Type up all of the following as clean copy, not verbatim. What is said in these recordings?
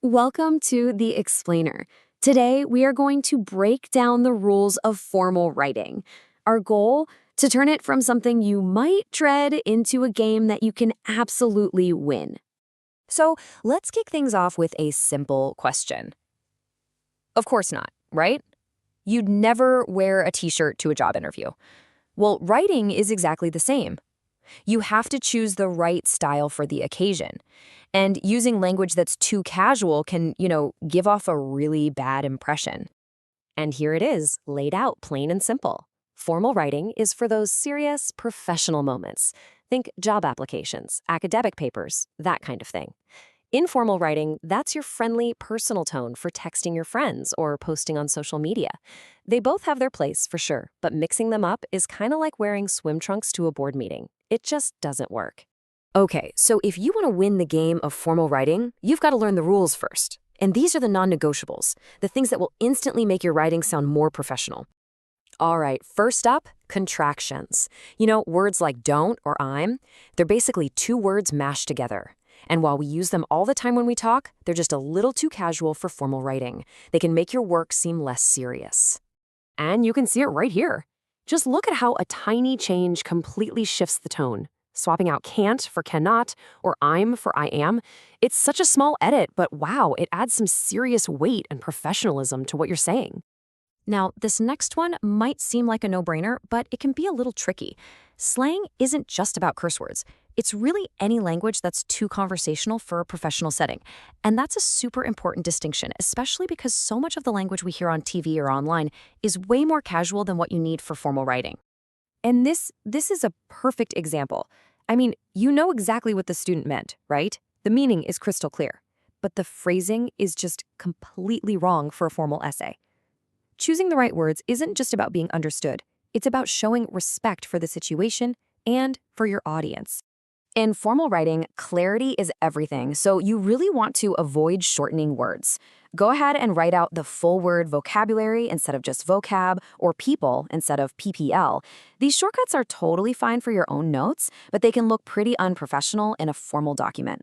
Welcome to The Explainer. Today, we are going to break down the rules of formal writing. Our goal? To turn it from something you might dread into a game that you can absolutely win. So let's kick things off with a simple question. Of course not, right? You'd never wear a t-shirt to a job interview. Well, writing is exactly the same. You have to choose the right style for the occasion. And using language that's too casual can, give off a really bad impression. And here it is, laid out plain and simple. Formal writing is for those serious, professional moments. Think job applications, academic papers, that kind of thing. Informal writing, that's your friendly, personal tone for texting your friends or posting on social media. They both have their place, for sure, but mixing them up is kind of like wearing swim trunks to a board meeting. It just doesn't work. Okay, so if you want to win the game of formal writing, you've got to learn the rules first. And these are the non-negotiables, the things that will instantly make your writing sound more professional. All right, first up, contractions. Words like don't or I'm, they're basically two words mashed together. And while we use them all the time when we talk, they're just a little too casual for formal writing. They can make your work seem less serious. And you can see it right here. Just look at how a tiny change completely shifts the tone. Swapping out can't for cannot or I'm for I am. It's such a small edit, but wow, it adds some serious weight and professionalism to what you're saying. Now, this next one might seem like a no-brainer, but it can be a little tricky. Slang isn't just about curse words. It's really any language that's too conversational for a professional setting. And that's a super important distinction, especially because so much of the language we hear on TV or online is way more casual than what you need for formal writing. And this is a perfect example. I mean, you know exactly what the student meant, right? The meaning is crystal clear. But the phrasing is just completely wrong for a formal essay. Choosing the right words isn't just about being understood. It's about showing respect for the situation and for your audience. In formal writing, clarity is everything, so you really want to avoid shortening words. Go ahead and write out the full word vocabulary instead of just vocab, or people instead of PPL. These shortcuts are totally fine for your own notes, but they can look pretty unprofessional in a formal document.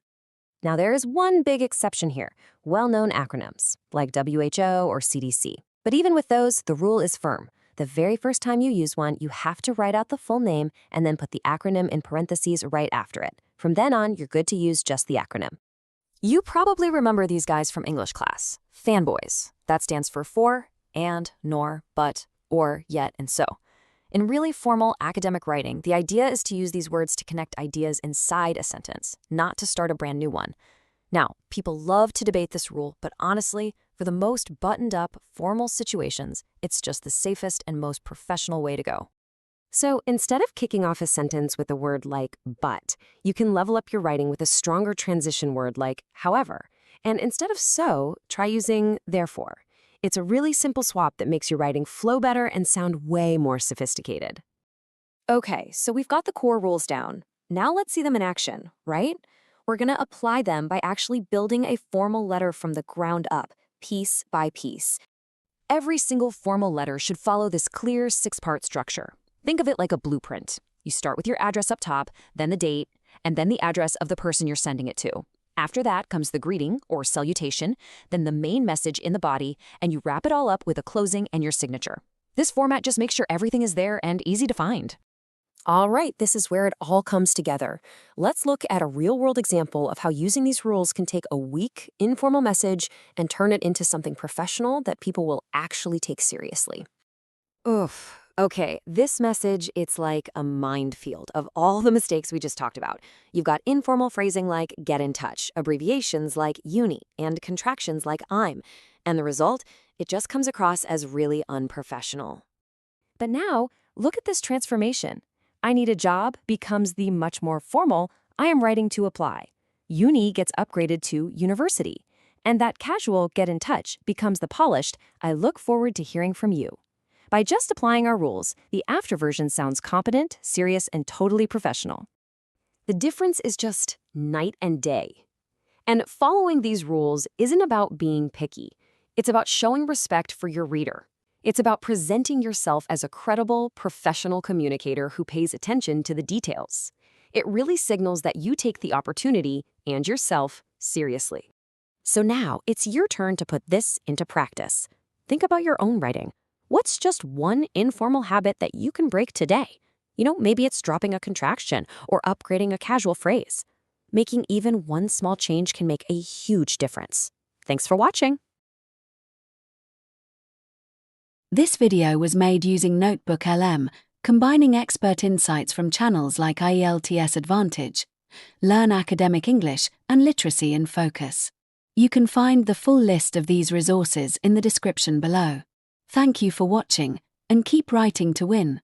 Now, there is one big exception here, well-known acronyms, like WHO or CDC. But even with those, the rule is firm. The very first time you use one, you have to write out the full name and then put the acronym in parentheses right after it. From then on, you're good to use just the acronym. You probably remember these guys from English class. Fanboys. That stands for, and, nor, but, or, yet, and so. In really formal academic writing, the idea is to use these words to connect ideas inside a sentence, not to start a brand new one. Now, people love to debate this rule, but honestly, for the most buttoned-up, formal situations, it's just the safest and most professional way to go. So instead of kicking off a sentence with a word like but, you can level up your writing with a stronger transition word like however. And instead of so, try using therefore. It's a really simple swap that makes your writing flow better and sound way more sophisticated. Okay, so we've got the core rules down. Now let's see them in action, right? We're going to apply them by actually building a formal letter from the ground up, piece by piece. Every single formal letter should follow this clear 6-part structure. Think of it like a blueprint. You start with your address up top, then the date, and then the address of the person you're sending it to. After that comes the greeting or salutation, then the main message in the body, and you wrap it all up with a closing and your signature. This format just makes sure everything is there and easy to find. All right, this is where it all comes together. Let's look at a real-world example of how using these rules can take a weak, informal message and turn it into something professional that people will actually take seriously. Oof. Okay, this message, it's like a minefield of all the mistakes we just talked about. You've got informal phrasing like get in touch, abbreviations like uni, and contractions like I'm. And the result, it just comes across as really unprofessional. But now, look at this transformation. I need a job becomes the much more formal, I am writing to apply. Uni gets upgraded to university. And that casual get in touch becomes the polished, I look forward to hearing from you. By just applying our rules, the after version sounds competent, serious, and totally professional. The difference is just night and day. And following these rules isn't about being picky. It's about showing respect for your reader. It's about presenting yourself as a credible, professional communicator who pays attention to the details. It really signals that you take the opportunity and yourself seriously. So now it's your turn to put this into practice. Think about your own writing. What's just one informal habit that you can break today? Maybe it's dropping a contraction or upgrading a casual phrase. Making even one small change can make a huge difference. Thanks for watching. This video was made using NotebookLM, combining expert insights from channels like IELTS Advantage, Learn Academic English, and Literacy in Focus. You can find the full list of these resources in the description below. Thank you for watching, and keep writing to win.